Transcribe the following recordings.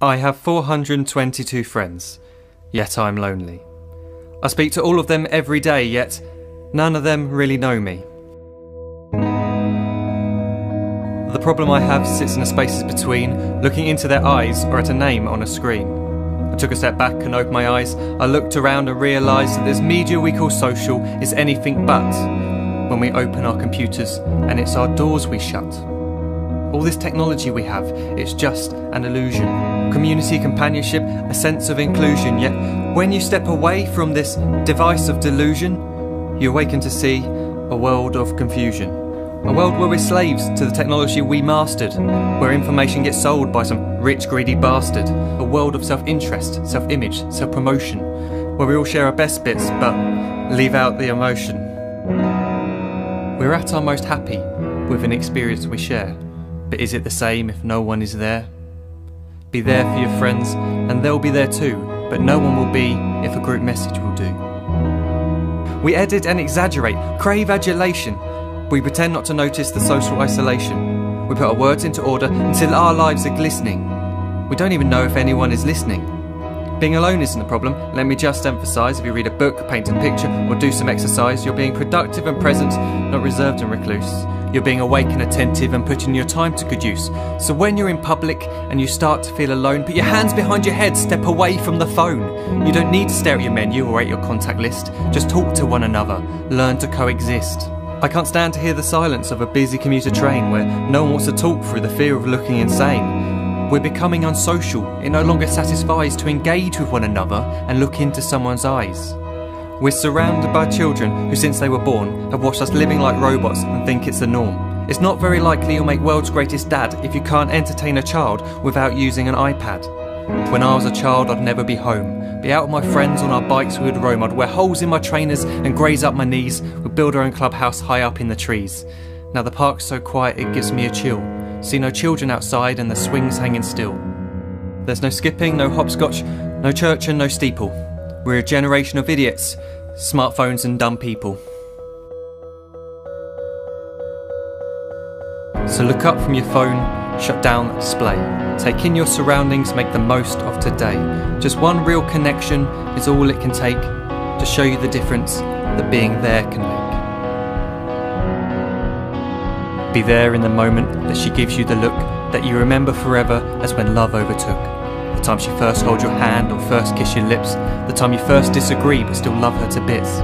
I have 422 friends, yet I'm lonely. I speak to all of them every day, yet none of them really know me. The problem I have sits in the spaces between looking into their eyes or at a name on a screen. I took a step back and opened my eyes. I looked around and realised that this media we call social is anything but when we open our computers and it's our doors we shut. All this technology we have, it's just an illusion. Community, companionship, a sense of inclusion. Yet when you step away from this device of delusion, you awaken to see a world of confusion. A world where we're slaves to the technology we mastered, where information gets sold by some rich, greedy bastard. A world of self-interest, self-image, self-promotion, where we all share our best bits but leave out the emotion. We're at our most happy with an experience we share. But is it the same if no one is there? Be there for your friends, and they'll be there too, but no one will be if a group message will do. We edit and exaggerate, crave adulation. We pretend not to notice the social isolation. We put our words into order until our lives are glistening. We don't even know if anyone is listening. Being alone isn't the problem. Let me just emphasise, if you read a book, paint a picture, or do some exercise, you're being productive and present, not reserved and recluse. You're being awake and attentive and putting your time to good use. So when you're in public and you start to feel alone, put your hands behind your head, step away from the phone. You don't need to stare at your menu or at your contact list. Just talk to one another. Learn to coexist. I can't stand to hear the silence of a busy commuter train where no one wants to talk through the fear of looking insane. We're becoming unsocial. It no longer satisfies to engage with one another and look into someone's eyes. We're surrounded by children who, since they were born, have watched us living like robots and think it's the norm. It's not very likely you'll make world's greatest dad if you can't entertain a child without using an iPad. When I was a child, I'd never be home. Be out with my friends on our bikes we would roam. I'd wear holes in my trainers and graze up my knees. We'd build our own clubhouse high up in the trees. Now the park's so quiet it gives me a chill. See no children outside and the swings hanging still. There's no skipping, no hopscotch, no church and no steeple. We're a generation of idiots, smartphones and dumb people. So look up from your phone, shut down the display. Take in your surroundings, make the most of today. Just one real connection is all it can take to show you the difference that being there can make. Be there in the moment that she gives you the look that you remember forever as when love overtook. The time she first holds your hand or first kiss your lips. The time you first disagree but still love her to bits.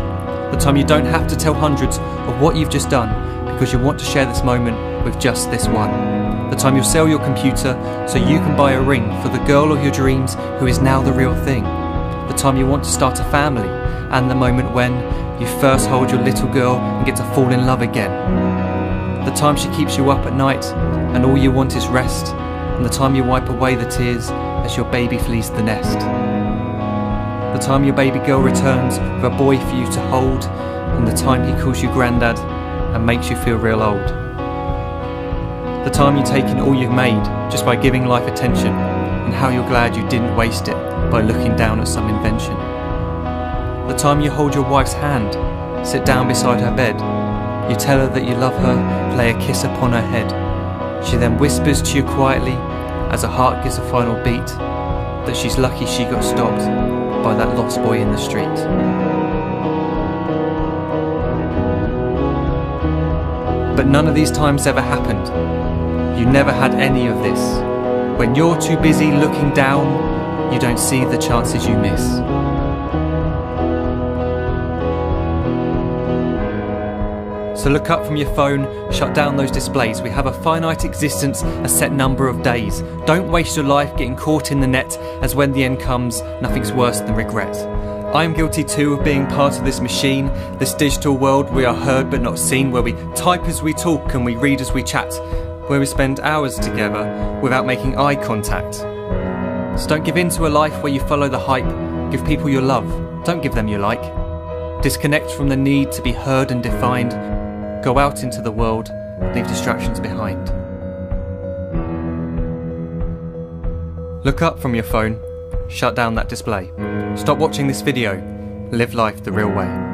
The time you don't have to tell hundreds of what you've just done because you want to share this moment with just this one. The time you'll sell your computer so you can buy a ring for the girl of your dreams who is now the real thing. The time you want to start a family, and the moment when you first hold your little girl and get to fall in love again. The time she keeps you up at night and all you want is rest, and the time you wipe away the tears as your baby flees the nest. The time your baby girl returns with a boy for you to hold, and the time he calls you granddad and makes you feel real old. The time you take in all you've made just by giving life attention, and how you're glad you didn't waste it by looking down at some invention. The time you hold your wife's hand, sit down beside her bed, you tell her that you love her, lay a kiss upon her head. She then whispers to you quietly, as her heart gives a final beat, that she's lucky she got stopped by that lost boy in the street. But none of these times ever happened. You never had any of this. When you're too busy looking down, you don't see the chances you miss. So look up from your phone, shut down those displays. We have a finite existence, a set number of days. Don't waste your life getting caught in the net, as when the end comes, nothing's worse than regret. I am guilty too of being part of this machine, this digital world we are heard but not seen, where we type as we talk and we read as we chat, where we spend hours together without making eye contact. So don't give in to a life where you follow the hype. Give people your love, don't give them your like. Disconnect from the need to be heard and defined. Go out into the world, leave distractions behind. Look up from your phone, shut down that display. Stop watching this video, live life the real way.